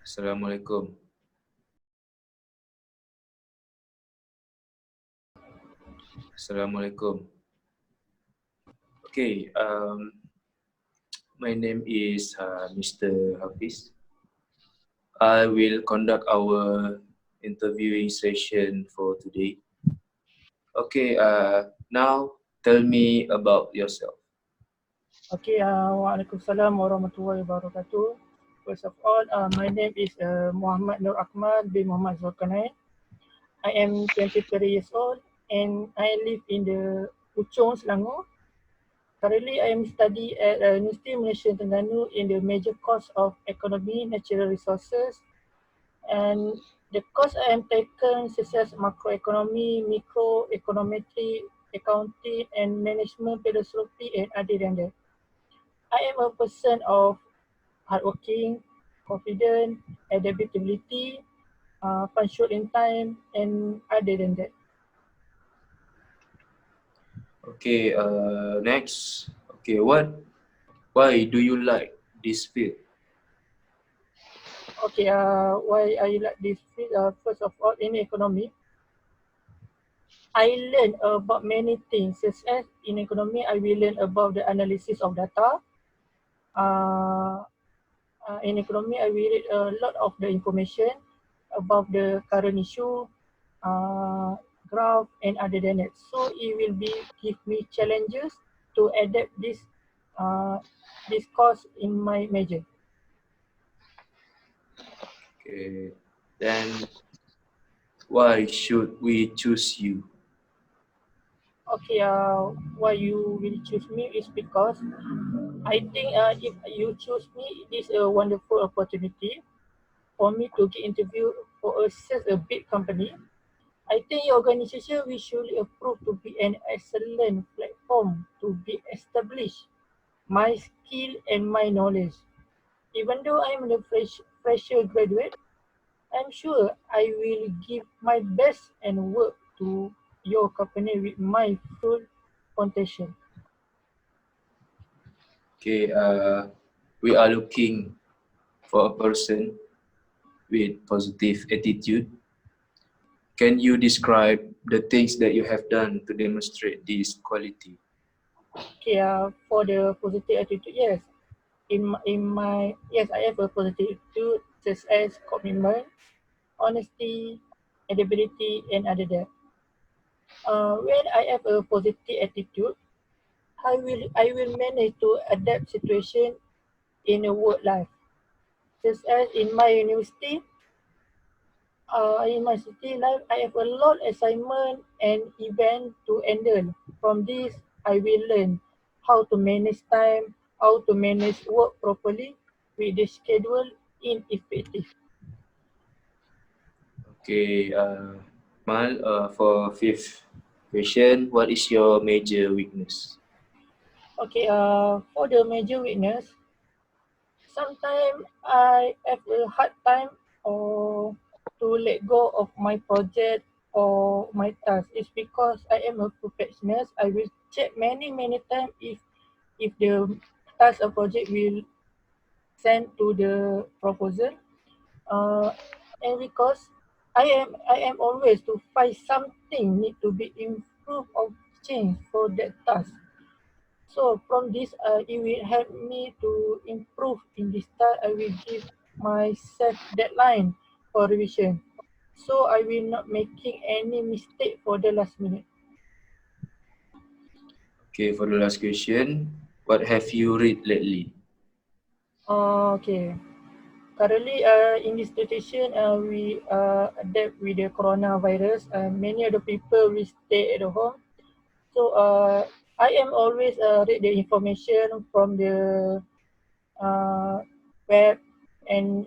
Assalamualaikum. Assalamualaikum. Okay, my name is Mr. Hafiz. I will conduct our interviewing session for today. Okay, now tell me about yourself. Okay, Waalaikumsalam warahmatullahi wabarakatuh. First of all, my name is Muhammad Nur Ahmad bin Muhammad Zulkarnain. I am 23 years old and I live in the Puchong, Selangor. Currently, I am study at University Malaysia Terengganu in the major course of Economy, Natural Resources, and the course I am taken such as macroeconomy, microeconometry, accounting, and management philosophy, and other than that. I am a person of hardworking, confident, adaptability, punctual in time, and other than that. Okay, next. Okay, why do you like this field? Okay, why I like this field? First of all, in economy, I learn about many things. Such as in economy, I will learn about the analysis of data. Uh, in economy, I will read a lot of the information about the current issue, uh, graph, and other than that. So it will be give me challenges to adapt uh, this course in my major. Okay, then why should we choose you? Okay, why you will choose me is because I think if you choose me, it is a wonderful opportunity for me to get interview for such a big company. I think your organization will surely prove to be an excellent platform to be established my skill and my knowledge. Even though I am a fresher graduate, I'm sure I will give my best and work to your company with my full potential. Okay, we are looking for a person with positive attitude. Can you describe the things that you have done to demonstrate this quality? Okay, for the positive attitude, yes. In my yes, I have a positive attitude such as commitment, honesty, adaptability, and other that. When I have a positive attitude, I will manage to adapt situation in a work life. Just as in my city life, I have a lot assignment and event to handle. From this, I will learn how to manage time, how to manage work properly with the schedule in effective. Okay, Mal, for fifth question, what is your major weakness? Okay, for the major weakness, sometimes I have a hard time or to let go of my project or my task. It's because I am a perfectionist. I will check many times if the task or project will send to the proposal. Uh, and because I am always to find something need to be improved or changed for that task. So from this, it will help me to improve in this task. I will give myself deadline for revision. So I will not making any mistake for the last minute. Okay, for the last question, what have you read lately? Okay. Currently, in this situation, we adapt with the coronavirus. Many of the people will stay at home. So I am always read the information from the uh, web and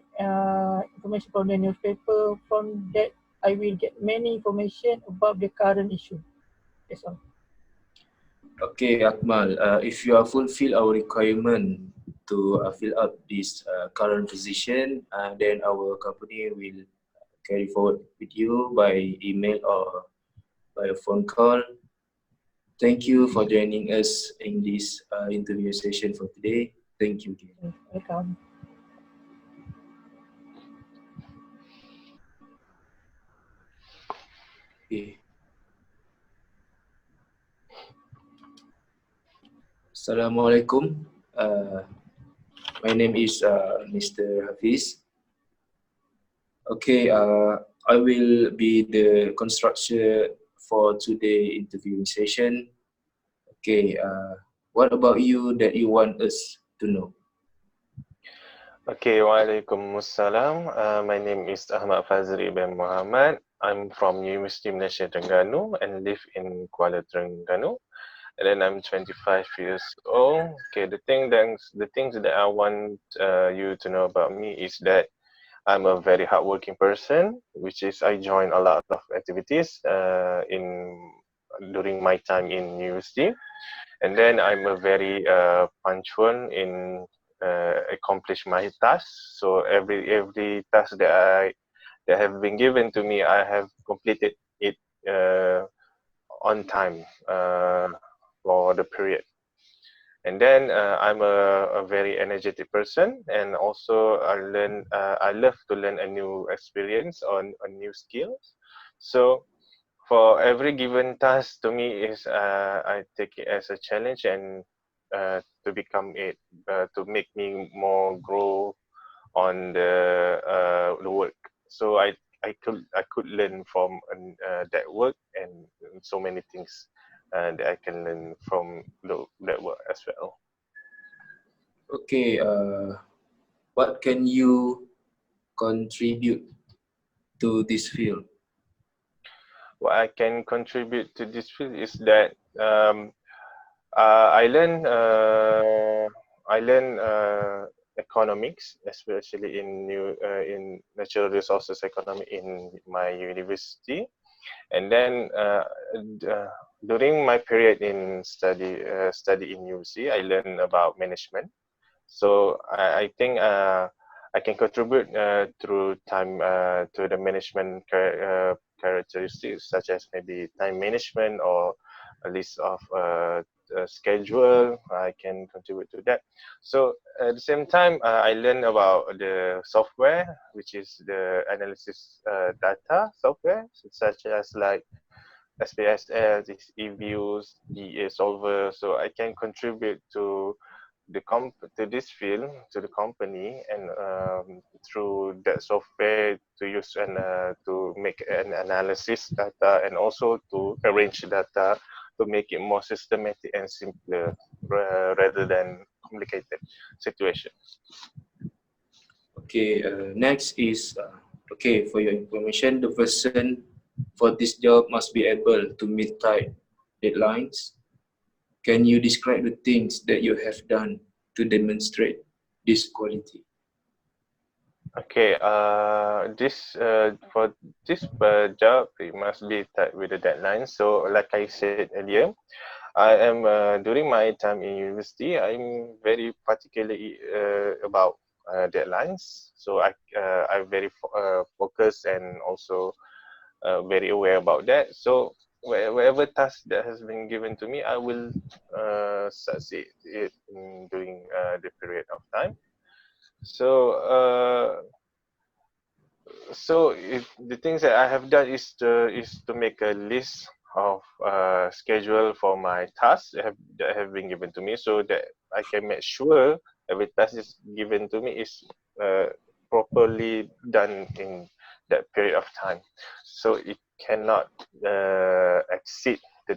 information from the newspaper. From that, I will get many information about the current issue. That's all. Okay, Akmal, if you are fulfill our requirement to fill up this current position, then our company will carry forward with you by email or by a phone call. Thank you for joining us in this interview session for today. Thank you again. Welcome. Okay. Assalamualaikum. My name is Mr. Hafiz. Okay, I will be the constructor for today interviewing session. Okay, what about you that you want us to know? Okay, Waalaikumsalam. My name is Ahmad Fazri bin Muhammad. I'm from University Malaysia Terengganu and live in Kuala Terengganu. And then I'm 25 years old. Okay, the things that I want you to know about me is that I'm a very hardworking person, which is I join a lot of activities in during my time in university. And then I'm a very punctual in accomplish my tasks. So every task that have been given to me, I have completed it uh, on time for the period. And then I'm a very energetic person, and also I love to learn a new experience on a new skills. So for every given task to me is I take it as a challenge and to become it to make me more grow on the work. So I could learn from that work and so many things that I can learn from that work as well. Okay, what can you contribute to this field? What I can contribute to this field is that I learn economics, especially in natural resources economy in my university. And then during my period in study in UC, I learned about management. So I think I can contribute through time to the management characteristics such as maybe time management or a list of schedule. I can contribute to that. So at the same time, I learn about the software, which is the analysis data software, such as like SPSS, eViews, DA Solver. So I can contribute to to this field to the company and through that software to use and to make an analysis data and also to arrange data to make it more systematic and simpler rather than complicated situation. Okay, next is okay, for your information, the person for this job must be able to meet tight deadlines. Can you describe the things that you have done to demonstrate this quality? Okay, this for this job it must be tied with the deadline. So like I said earlier, I am during my time in university, I'm very particularly about deadlines. So I'm very focused and also very aware about that. So whatever task that has been given to me, I will succeed it in during the period of time. So the things that I have done is to make a list of schedule for my tasks that have been given to me, so that I can make sure every task is given to me is uh, properly done in that period of time. So it cannot exceed the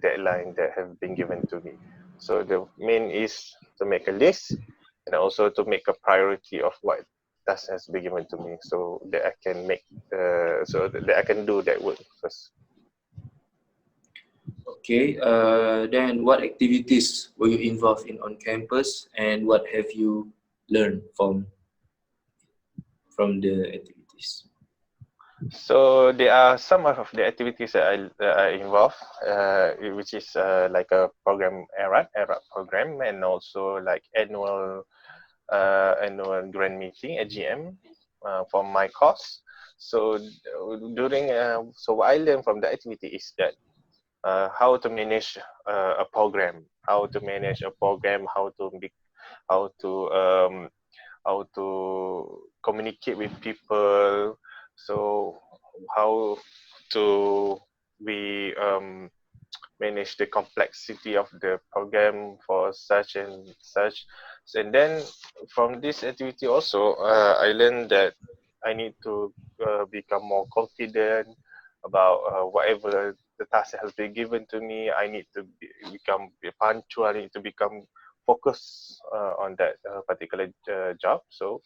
deadline that have been given to me. So the main is to make a list and also to make a priority of what task has been given to me so that I can make so that I can do that work first. Okay, then what activities were you involved in on campus and what have you learned from the activities? So there are some of the activities that I involve, which is like a program ERAT program, and also like annual grand meeting AGM for my course. So so what I learned from the activity is that how to manage a program, how to um, how to communicate with people. So how to we manage the complexity of the program for such and such. And then from this activity also, I learned that I need to become more confident about whatever the task has been given to me. I need to become punctual. I need to become focused on that particular job. So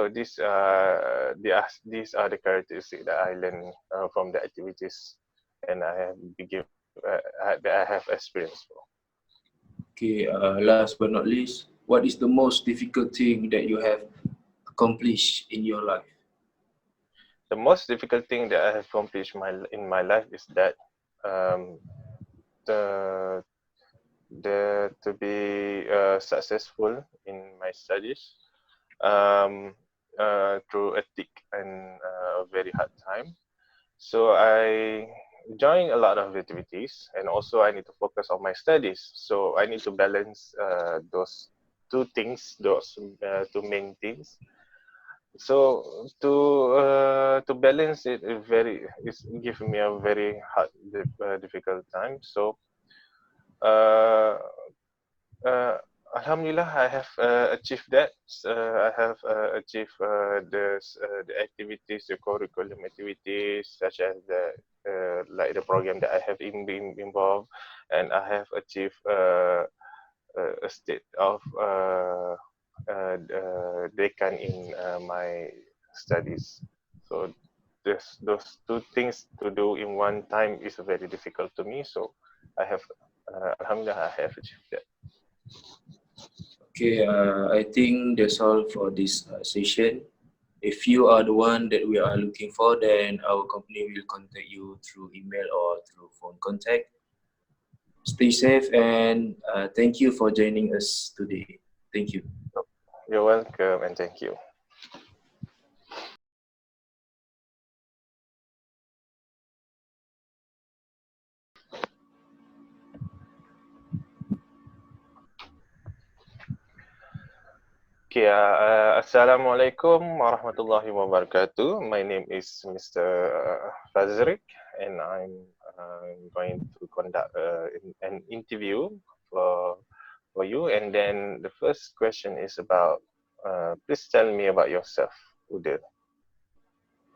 these are the characteristics that I learned from the activities, and I have begin that I have experience for. Okay, last but not least, what is the most difficult thing that you have accomplished in your life? The most difficult thing that I have accomplished in my life is that um, the to be successful in my studies um, through a thick and a very hard time. So I join a lot of activities, and also I need to focus on my studies. So I need to balance those two things, those two main things. So to balance it, it's giving me a very hard, difficult time. So uh, uh, Alhamdulillah, I have achieved that. I have achieved the activities, the curriculum activities, such as the like the program that I have been involved, and I have achieved a state of decan in my studies. So those two things to do in one time is very difficult to me. So I have, Alhamdulillah, I have achieved that. Okay, I think that's all for this session. If you are the one that we are looking for, then our company will contact you through email or through phone contact. Stay safe and thank you for joining us today. Thank you. You're welcome, and thank you. Okay, Assalamualaikum warahmatullahi wabarakatuh. My name is Mr. Fazrik, and I'm going to conduct an interview for you. And then the first question is about, please tell me about yourself, Udil.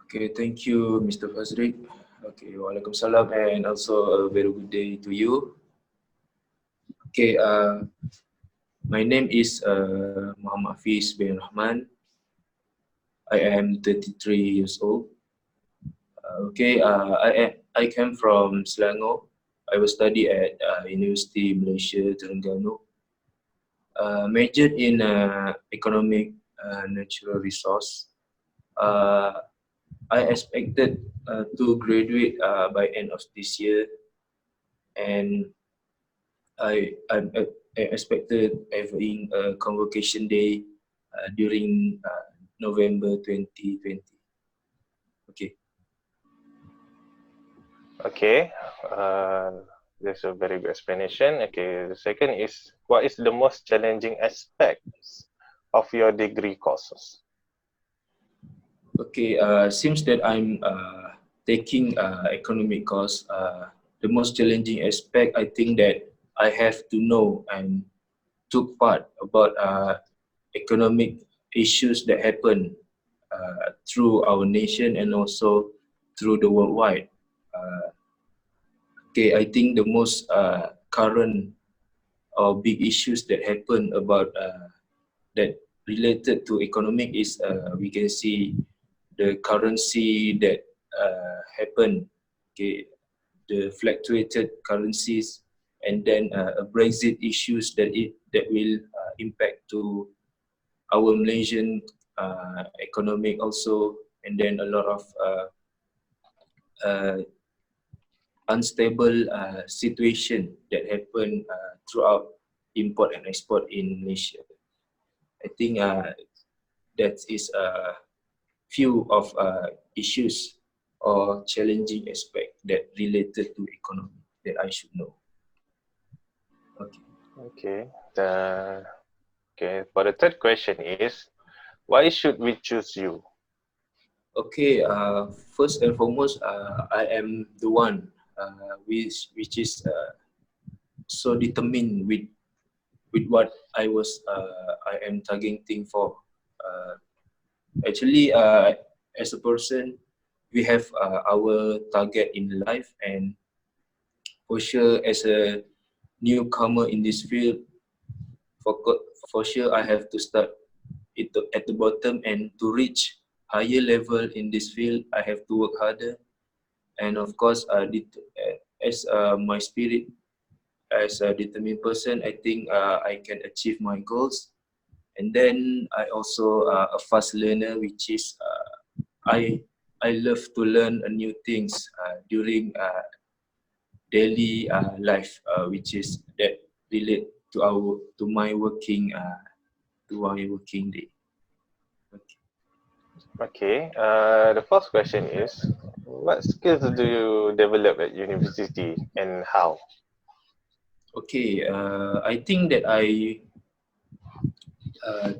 Okay, thank you, Mr. Fazrik. Okay, Waalaikumsalam and also a very good day to you. Okay, my name is Muhammad Hafiz bin Rahman. I am 33 years old. I came from Selangor. I was study at University Malaysia Terengganu. Majored in economic natural resource. I expected to graduate by end of this year, and I expected having a convocation day during November 2020. Okay. Okay, that's a very good explanation. Okay, the second is, what is the most challenging aspects of your degree courses? Okay, seems that I'm taking economic course. The most challenging aspect, I think that I have to know and took part about economic issues that happen through our nation and also through the worldwide. Okay, I think the most current or big issues that happen about that related to economic is we can see the currency that happen, okay, the fluctuated currencies, and then a Brexit issues that will impact to our Malaysian economic also, and then a lot of uh, unstable situation that happen throughout import and export in Malaysia. I think that is a few of issues or challenging aspect that related to economy that I should know. Okay. Okay. Okay. For the third question is, why should we choose you? Okay, first and foremost, I am the one which is so determined with what I am targeting for. Uh, Actually, as a person, we have our target in life, and for sure, as a newcomer in this field, for for sure, I have to start at the bottom, and to reach higher level in this field, I have to work harder. And of course, as my spirit as a determined person, I think I can achieve my goals. And then I also a fast learner, which is I love to learn new things during daily life, which is that relate to our to my working day. Okay. Okay. The first question is, what skills do you develop at university and how? Okay, I think that I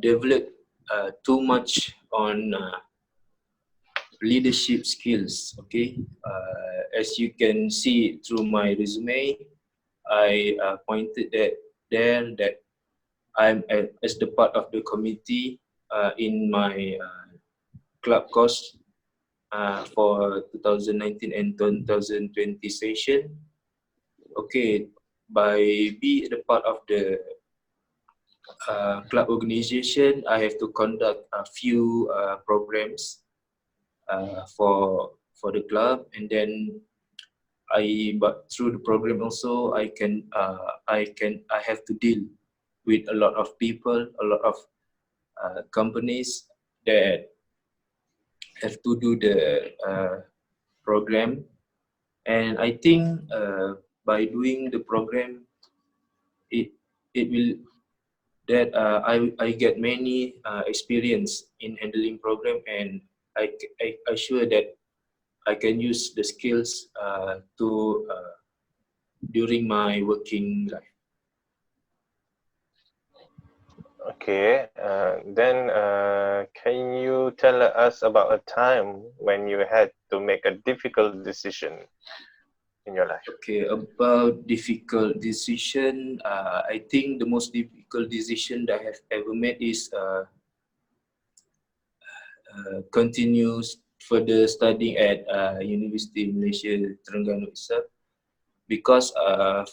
developed too much on leadership skills. Okay, as you can see through my resume, I pointed that as the part of the committee in my club course for 2019 and 2020 session. Okay, by being the part of the club organization, I have to conduct a few programs for the club, and then but through the program also I have to deal with a lot of people, a lot of companies that have to do the program. And I think by doing the program, it it will that I get many experience in handling program, and I sure that I can use the skills to during my working life. Okay. Can you tell us about a time when you had to make a difficult decision in your life? Okay, about difficult decision, I think the most difficult decision that I have ever made is continues further studying at University of Malaysia Terengganu itself, because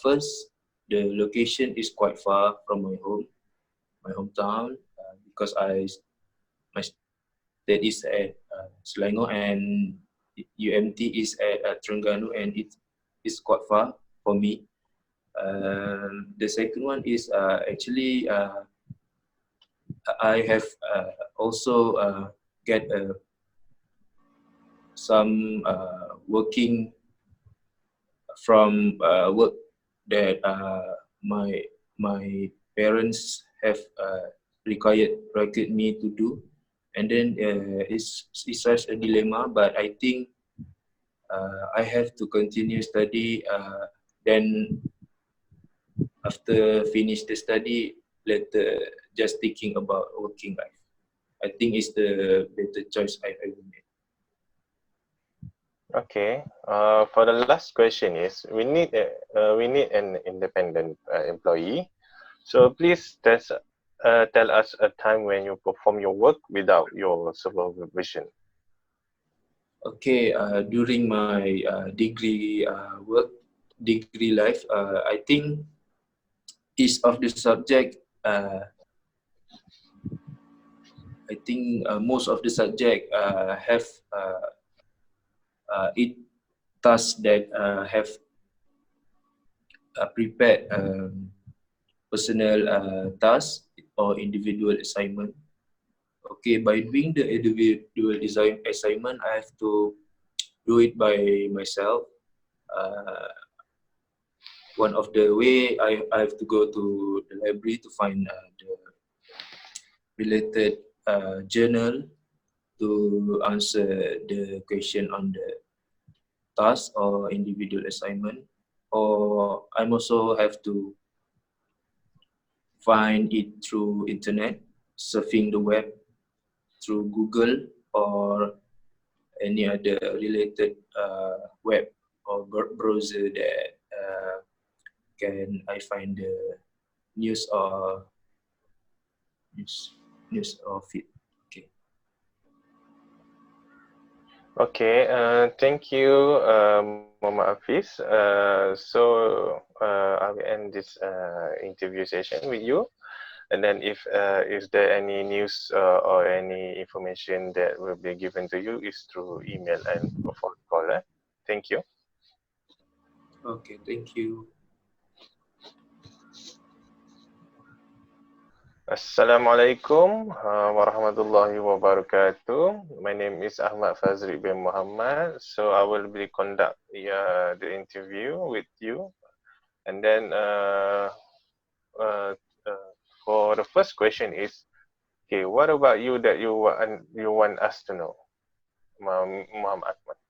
first the location is quite far from my hometown, because my state is at Selangor, and UMT is at Terengganu, and it is quite far for me. The second one is actually I have also get some working from work that my parents have required me to do, and then it's such a dilemma. But I think I have to continue study. Then after finish the study, later just thinking about working life. I think it's the better choice I've ever made. Okay. For the last question is, we need an independent employee. So please tell us a time when you perform your work without your supervision. Okay, during my degree life, I think each of the subject, I think most of the subject have it tasks that have prepared personal task or individual assignment. Okay, by doing the individual design assignment, I have to do it by myself. Uh, One of the way I have to go to the library to find the related journal to answer the question on the task or individual assignment. Or I'm also have to find it through internet, surfing the web through Google, or any other related web or browser that can I find the news or news or feed. Okay. Okay, thank you, Muhammad Hafiz. I will end this interview session with you. And then if is there any news or any information that will be given to you is through email and phone call. Thank you. Okay, thank you. Assalamualaikum warahmatullahi wabarakatuh. My name is Ahmad Fazri bin Muhammad. So I will be conduct the interview with you. And then for the first question is, okay, what about you that you want us to know, Muhammad Ahmad?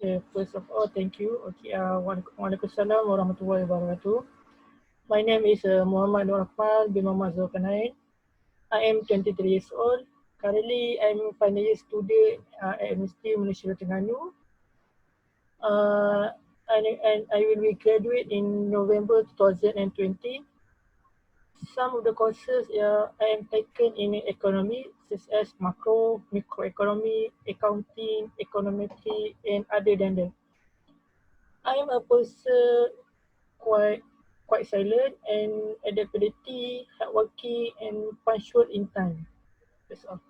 Okay, first of all, thank you. Okay, Waalaikumsalam warahmatullahi wabarakatuh. My name is Muhammad Nur Rahman bin Muhammad Zulkarnain. I am 23 years old. Currently, I'm a final year student at University Malaysia Terengganu. And I will be graduate in November 2020. Some of the courses I am taken in economy, such as microeconomy, accounting, econometry, and other than that. I am a person quite silent and adaptability, hardworking, and punctual in time. That's all.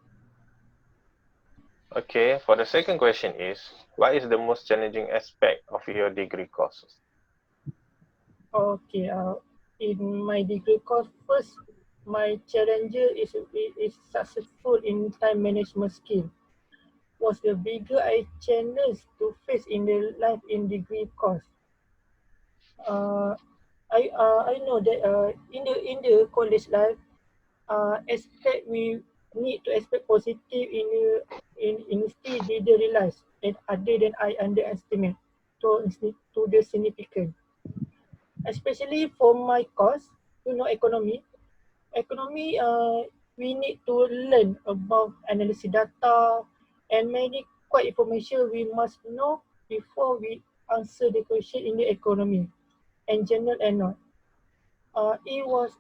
Okay, for the second question is, what is the most challenging aspect of your degree courses? Okay, in my degree course, first, my challenge is successful in time management skill. Was the bigger challenge to face in the life in degree course. Uh, I know that in the college life, expect we need to expect positive in university didn't realize and other than I underestimate to the significant. Especially for my course, economy. Economy, we need to learn about analysis data and many quite information we must know before we answer the question in the economy and general and not. It was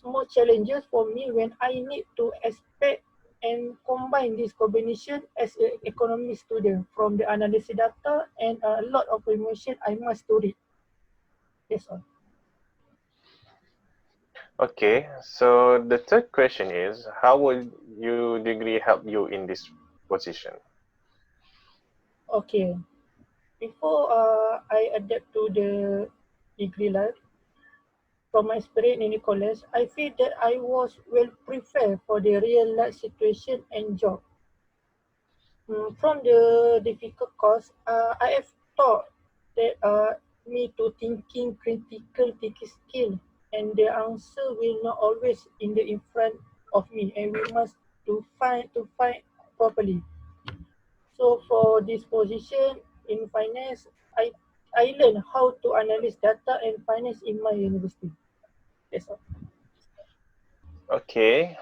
more challenges for me when I need to expect and combine this combination as an economy student from the analysis data and a lot of information I must to read. That's all. Okay, so the third question is, how will your degree help you in this position? Okay. Before I adapt to the degree life, from my experience in the college, I feel that I was well prepared for the real life situation and job. From the difficult course, I have taught that me to thinking critical thinking skill, and the answer will not always in front of me, and we must to find properly. So for this position in finance, I learned how to analyze data and finance in my university. That's all. Okay,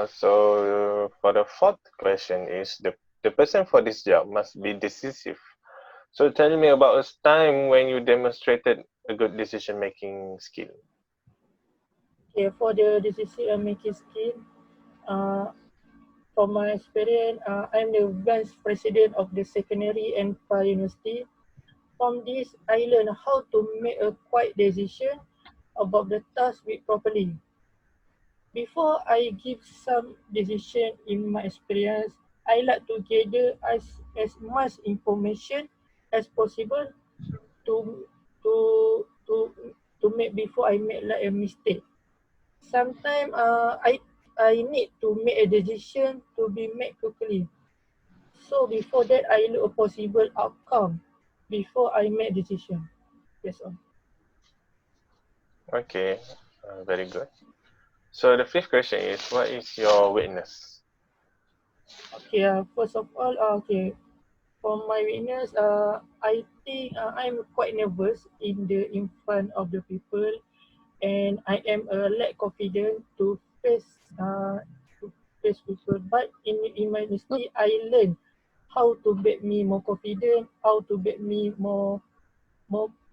so for the fourth question is, the person for this job must be decisive. So tell me about a time when you demonstrated a good decision-making skill. Okay, for the decision making skill, uh, from my experience, I'm the vice president of the secondary and primary university. From this, I learned how to make a quiet decision about the task with properly. Before I give some decision in my experience, I like to gather as much information as possible to to to to make before I make like a mistake. Sometimes I need to make a decision to be made quickly. So before that, I look a possible outcome before I make decision. That's all. Okay, very good. So the fifth question is, what is your weakness? Okay. First of all, okay. For my weakness, I think I'm quite nervous in front of the people, and I am lack confident to face people. But in my university, I learn how to make me more confident, how to make me more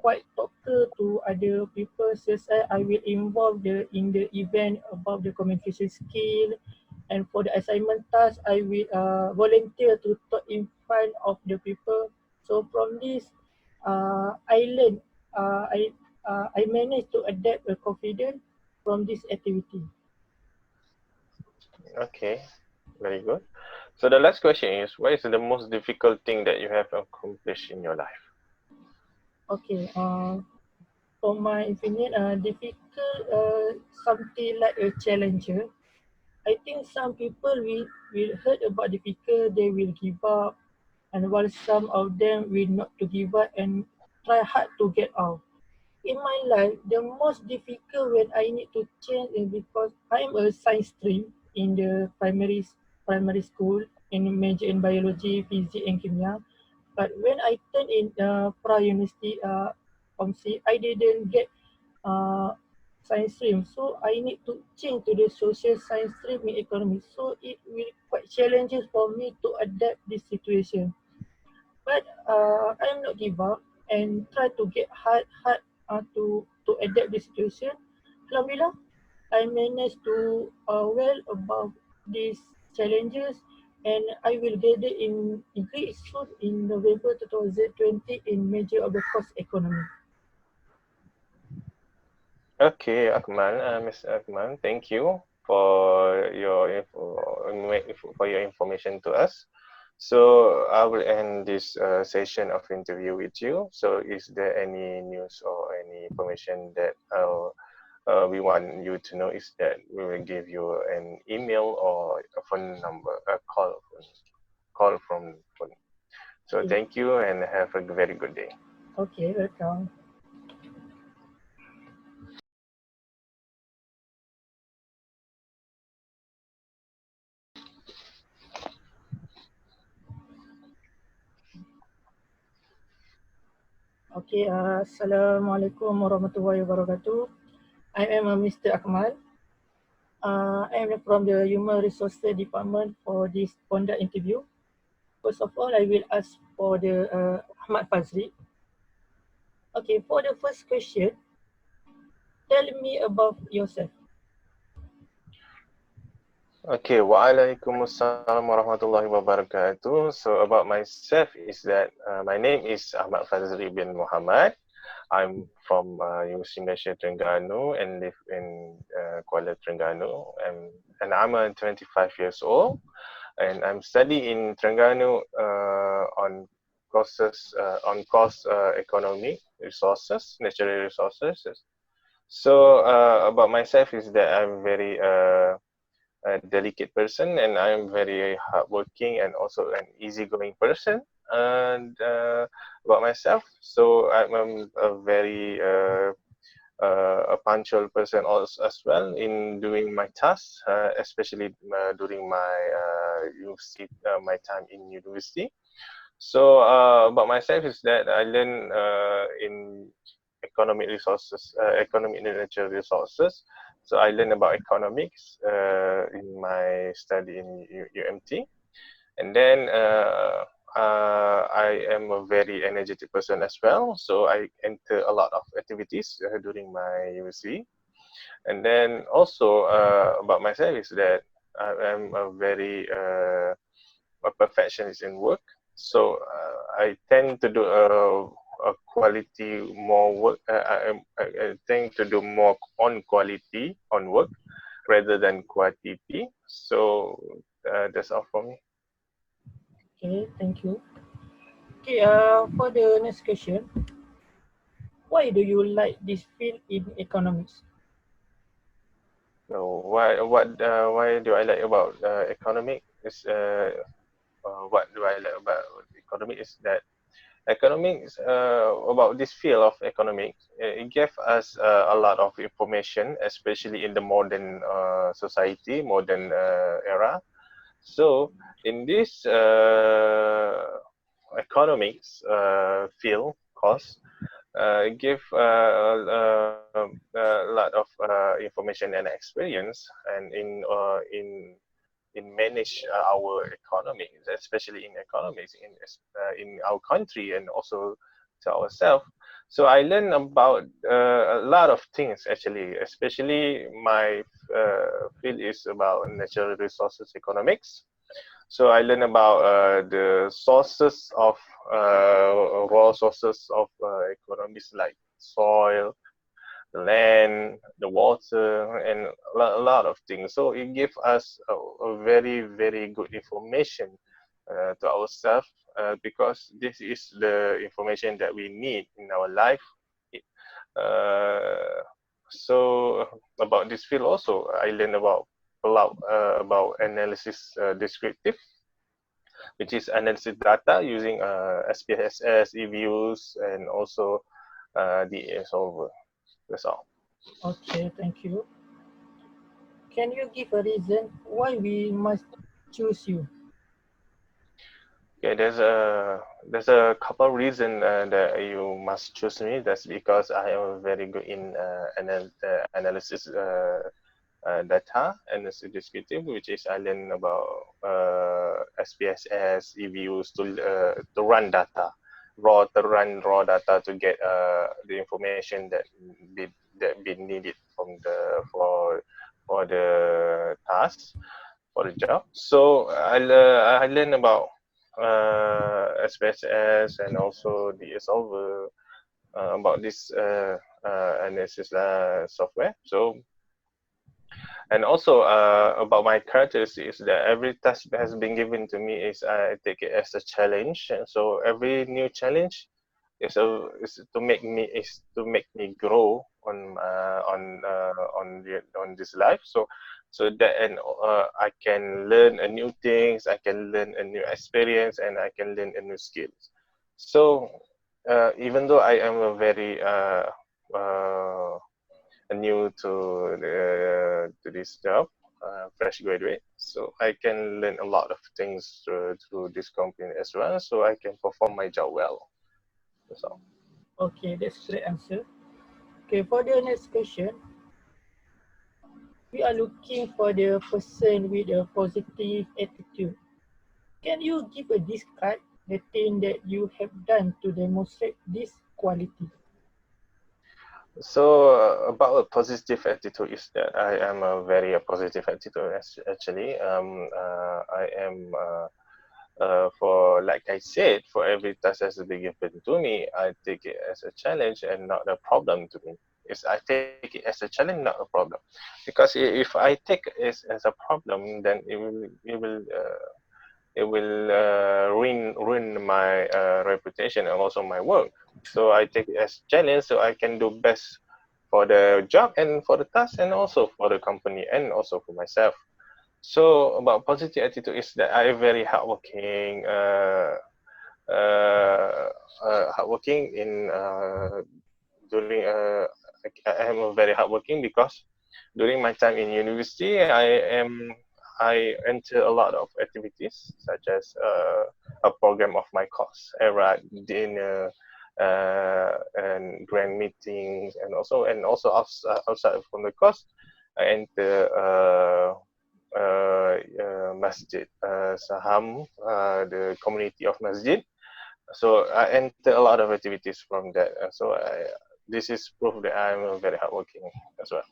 quite talker to other people. Since I will involve in the event about the communication skill, and for the assignment task, I will volunteer to talk in front of the people. So from this, I learned, I managed to adapt a confidence from this activity. Okay, very good. So the last question is, what is the most difficult thing that you have accomplished in your life? Okay, for my opinion, difficult, something like a challenger. I think some people will heard about difficult, they will give up, and while some of them will not to give up and try hard to get out. In my life, the most difficult when I need to change is because I'm a science stream in the primary school in major in biology, physics, and chemistry. But when I turned in pra university, OMSI, I didn't get uh, science stream. So I need to change to the social science stream in economics. So it will quite challenges for me to adapt this situation. But I'm not give up and try to get hard to adapt the situation. Alhamdulillah, I managed to well above these challenges, and I will gather in grade soon in November 2020 in major of the course economy. Okay, Akmal, Mr. Akmal, thank you for your for your information to us. So I will end this session of interview with you. So is there any news or any information that we want you to know is that we will give you an email or a phone number, a call from phone. So Okay, thank you and have a very good day. okay, welcome. Okay, Assalamualaikum warahmatullahi wabarakatuh. I am Mr. Akmal. I am from the Human Resources Department for this conduct interview. First of all, I will ask for the Ahmad Fazli. Okay, for the first question, tell me about yourself. Okay, Waalaikumsalam warahmatullahi wabarakatuh. So about myself is that my name is Ahmad Fazli bin Muhammad. I'm from University Malaysia Terengganu and live in Kuala Terengganu. And I'm 25 years old and I'm studying in Terengganu on course economic resources, natural resources. So about myself is that I'm very a delicate person and I'm very hardworking and also an easygoing person. And about myself, so I'm a very a punctual person also as well in doing my tasks, especially during my my time in university. So about myself is that I learn in economic and natural resources. So I learned about economics in my study in UMT, and then I am a very energetic person as well. So I enter a lot of activities during my university, and then also about myself is that I am a perfectionist in work. So I tend to do a quality more work. I tend to do more on quality on work rather than quantity. So that's all for me. Okay, thank you. Okay, for the next question, why do you like this field in economics? So why do I like about economic is what do I like about economic is that economics about this field of economics it gave us a lot of information, especially in the modern society, modern era. So in this economics field course give a lot of information and experience and in manage our economy, especially in economics in our country and also to ourselves. So I learned about a lot of things actually, especially my field is about natural resources economics. So I learned about the sources of raw sources of economies like soil, the land, the water, and a lot of things. So it gives us a very, very good information to ourselves because this is the information that we need in our life. Uh, so about this field also, I learned about analysis descriptive, which is analysis data using SPSS, eViews, and also the solver. That's all. Okay, thank you. Can you give a reason why we must choose you? Okay, there's a couple of reasons that you must choose me. That's because I am very good in analysis data and descriptive, which is I learn about SPSS, eViews to run data, raw data to get the information be needed from the for the task for the job. So I learn about SPSS and also the solver about this analysis software. So and also about my characteristics that every task that has been given to me is I take it as a challenge. And so every new challenge is to make me grow on this life. So that and I can learn a new things, I can learn a new experience, and I can learn a new skills. So even though I am a very uh, new to this job, fresh graduate. So I can learn a lot of things through this company as well. So I can perform my job well. That's all. Okay, that's great answer. Okay, for the next question, we are looking for the person with a positive attitude. Can you give a describe the thing that you have done to demonstrate this quality? So about a positive attitude is that I am a very positive attitude actually. I am for like I said, for every task that's been given to me, I take it as a challenge and not a problem to me. Is I take it as a challenge, not a problem, because if I take it as a problem, then it will ruin my reputation and also my work. So I take it as challenge, so I can do best for the job and for the task and also for the company and also for myself. So about positive attitude is that I am very hardworking, hardworking in during I am a very hardworking because during my time in university I enter a lot of activities such as a program of my course, ERA, dinner, and grand meetings, and also outside from the course, I enter Masjid Saham, the community of Masjid. So I enter a lot of activities from that. This is proof that I'm very hardworking as well.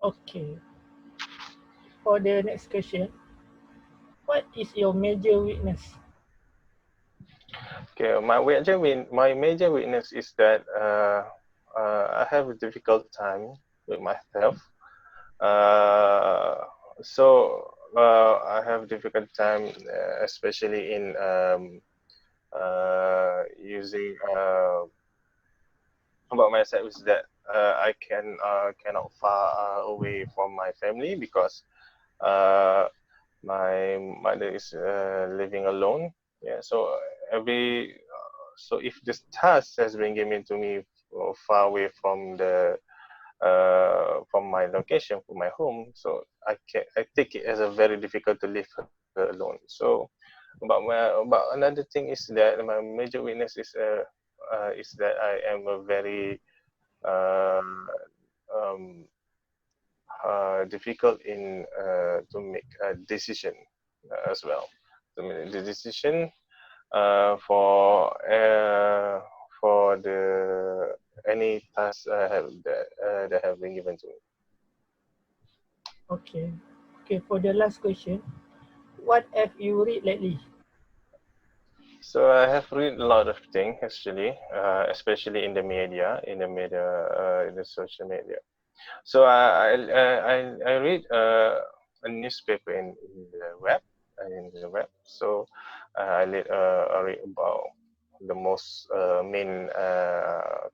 Okay, for the next question, what is your major weakness? Okay, my major weakness is that I have a difficult time with myself. Uh, I have difficult time, especially in using about myself is that I cannot far away from my family because uh, my mother is living alone. Yeah, so if this task has been given to me far away from my location, from my home, so I take it as a very difficult to live her alone. So about another thing is that my major weakness is that I am a very uh, um, difficult in to make a decision as well. To make the decision for the any tasks that have been given to me. Okay. Okay, for the last question, what have you read lately? So I have read a lot of things actually, especially in the social media. So I read a newspaper in the web. So I read about the most main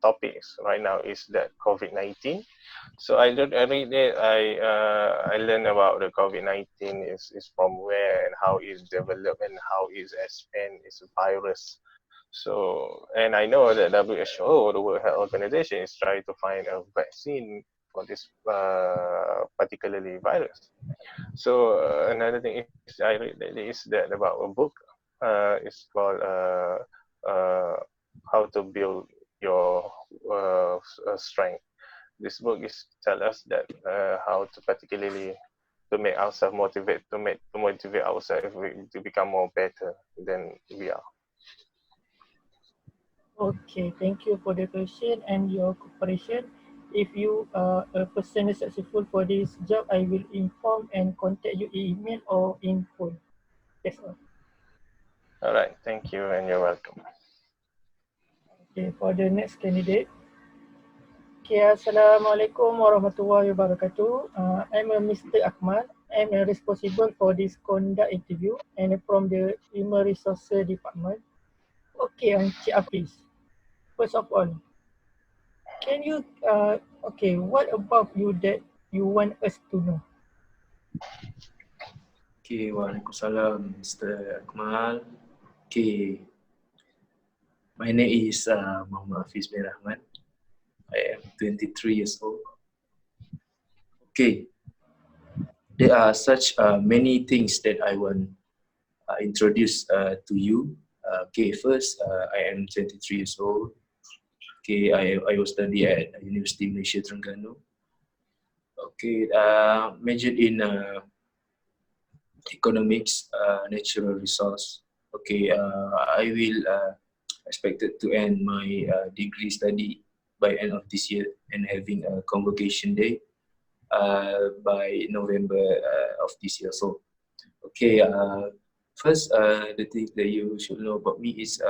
topics right now is that COVID-19. So I read it. I learned about the COVID-19 is from where and how it's developed and how it's expand. It's a virus. So, and I know that WHO, the World Health Organization, is trying to find a vaccine for this particularly virus. So another thing is I read lately is that about a book. It's called How to Build Your Strength. This book is tell us that how to particularly to make ourselves to motivate ourselves to become more better than we are. Okay, thank you for the question and your cooperation. If you are a person is successful for this job, I will inform and contact you in email or in phone. That's all. All right, thank you, and you're welcome. Okay, for the next candidate. Okay, Assalamualaikum warahmatullahi wabarakatuh. I'm a Mr. Akmal. I'm responsible for this conduct interview and from the Human Resources Department. Okay, Encik Hafiz. First of all, can you, okay, what about you that you want us to know? Okay, Waalaikumsalam, Mr. Akmal. Okay, my name is Muhammad Hafiz bin Rahman. I am 23 years old. Okay, there are such many things that I want introduce to you. Okay, first, I am 23 years old. Okay, I was study at University Malaysia Terengganu. Okay, majored in economics, natural resource. Okay, I will expected to end my degree study by end of this year and having a convocation day by November of this year. So, okay, first, the thing that you should know about me is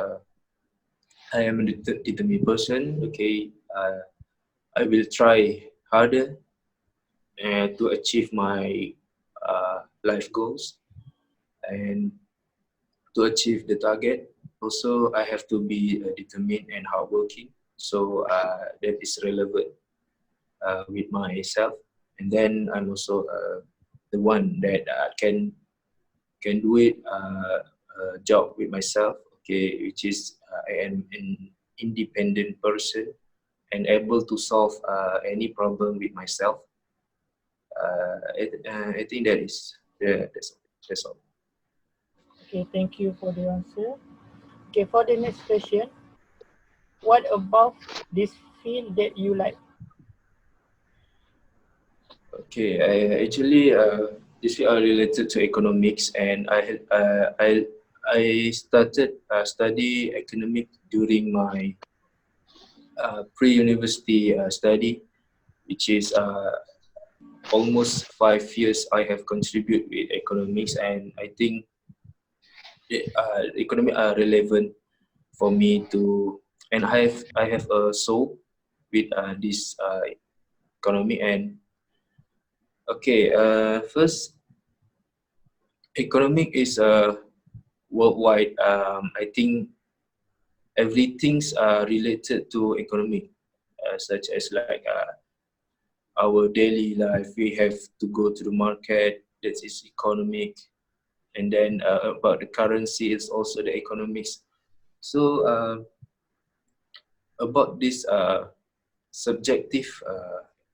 I am a determined person. Okay, I will try harder to achieve my life goals and to achieve the target. Also, I have to be determined and hardworking. So that is relevant with myself. And then I'm also the one that can do it job with myself. Okay, which is I am an independent person and able to solve any problem with myself. I think that is that's all. Okay, thank you for the answer. Okay, for the next question, what about this field that you like? Okay, I actually this are related to economics, and I started study economic during my pre-university study, which is almost 5 years I have contributed with economics, and I think economic are relevant for me to, and I have a soul with this economy. And okay, first, economic is worldwide. I think everything's related to economic, such as like our daily life. We have to go to the market. That is economic. And then about the currency, it's also the economics. So about this subjective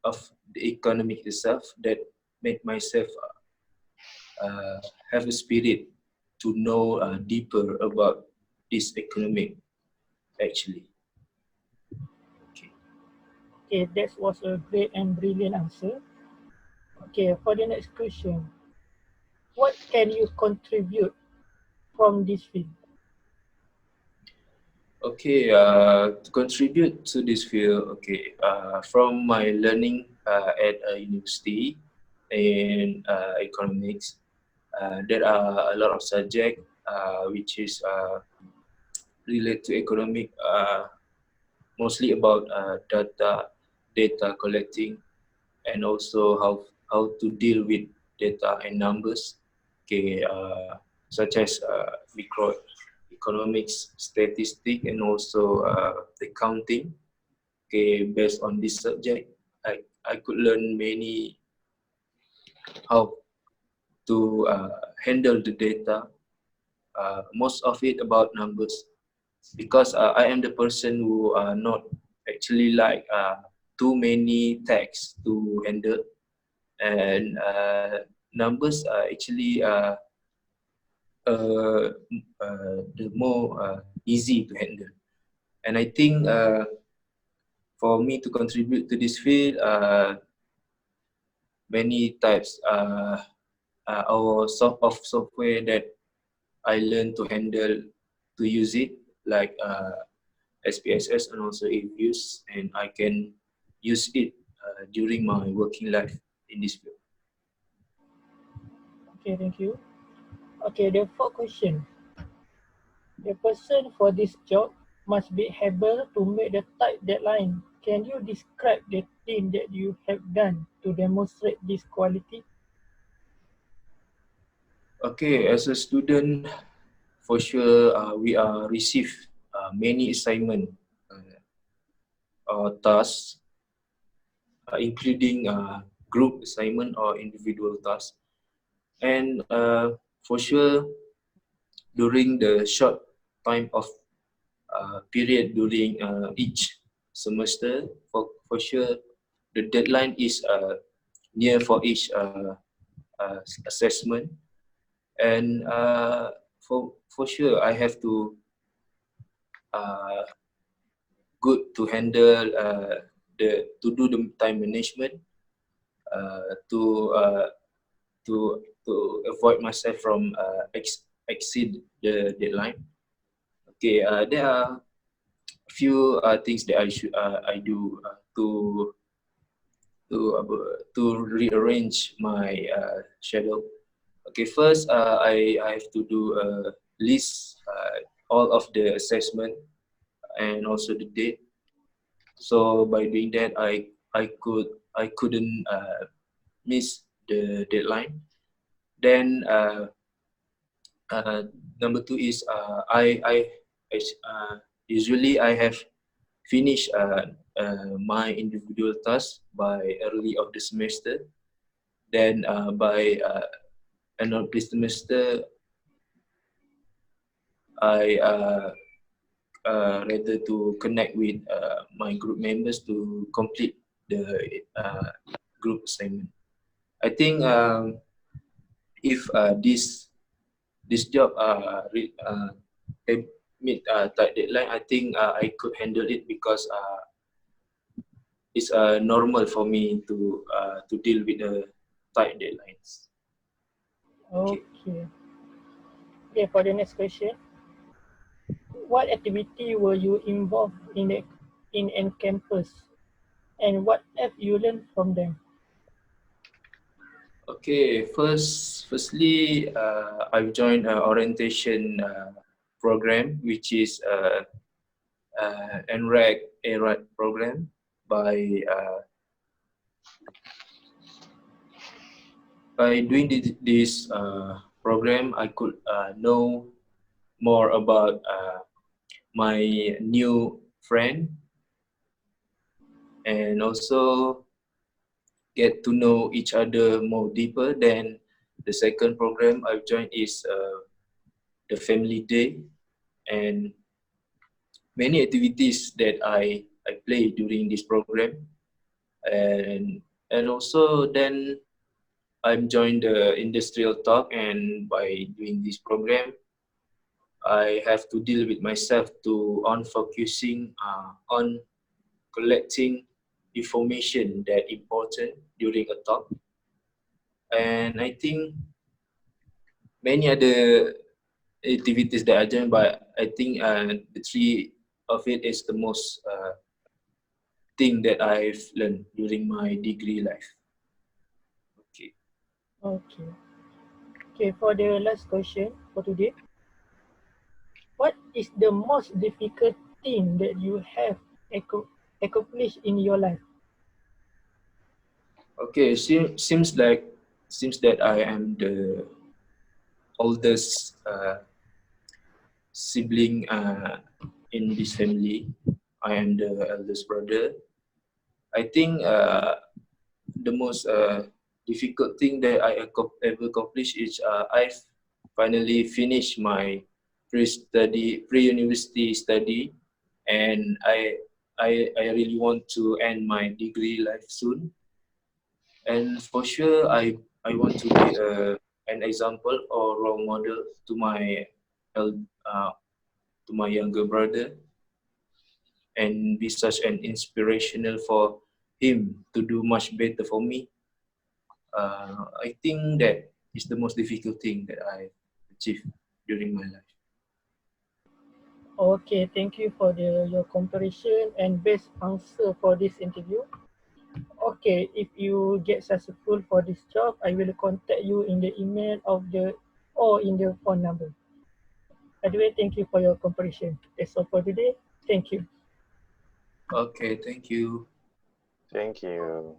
of the economic itself, that make myself have a spirit to know deeper about this economic actually. Okay. Okay, that was a great and brilliant answer. Okay, for the next question, what can you contribute from this field? Okay, to contribute to this field, okay, from my learning at a university in economics, there are a lot of subject which is related to economic, mostly about data collecting, and also how to deal with data and numbers, okay, such as microeconomics, statistic, and also accounting. Okay, based on this subject, I could learn many how to handle the data. Most of it about numbers, because I am the person who not actually like too many tags to handle, and numbers are actually the more easy to handle. And I think for me to contribute to this field, many types or sort of software that I learned to handle, to use it, like SPSS and also AViews, and I can use it during my working life in this field. Okay, thank you. Okay, the fourth question. The person for this job must be able to meet the tight deadline. Can you describe the thing that you have done to demonstrate this quality? Okay, as a student, for sure we are receive many assignment or tasks, including group assignment or individual tasks. And for sure, during the short time of period during each semester, for sure, the deadline is near for each assessment. And for sure, I have to uh, good to handle to do the time management, to to avoid myself from exceed the deadline. Okay, there are few things that I do to rearrange my schedule. Okay, first I have to do a list all of the assessment and also the date. So by doing that, I couldn't miss the deadline. Then number two is usually I have finished my individual task by early of the semester. Then by end of the semester, I rather to connect with my group members to complete the group assignment. I think if this job meet tight deadline, I think I could handle it, because it's normal for me to deal with the tight deadlines. Okay. Okay. Okay, for the next question. What activity were you involved in campus, and what have you learned from them? Okay. Firstly, I've joined an orientation program, which is NREC ARAT program by doing this program. I could know more about my new friend, and also get to know each other more deeper. Then the second program I've joined is the family day, and many activities that I play during this program. And also then I'm joined the industrial talk, and by doing this program, I have to deal with myself to on focusing on collecting information that important during a talk. and I think many other activities that I joined, but I think the three of it is the most thing that I've learned during my degree life. Okay. Okay. Okay, for the last question for today, what is the most difficult thing that you have accomplished in your life? Okay. Seems that I am the oldest sibling in this family. I am the eldest brother. I think the most difficult thing that I ever accomplished is I've finally finished my pre-university study, and I really want to end my degree life soon. And for sure, I want to be an example or role model to my el- uh, to my younger brother, and be such an inspirational for him to do much better for me. I think that is the most difficult thing that I achieved during my life. Okay, thank you for your comparison and best answer for this interview. Okay, if you get successful for this job, I will contact you in the email of the or in the phone number. Anyway, thank you for your comparison. That's all for today. Thank you. Okay, thank you. Thank you.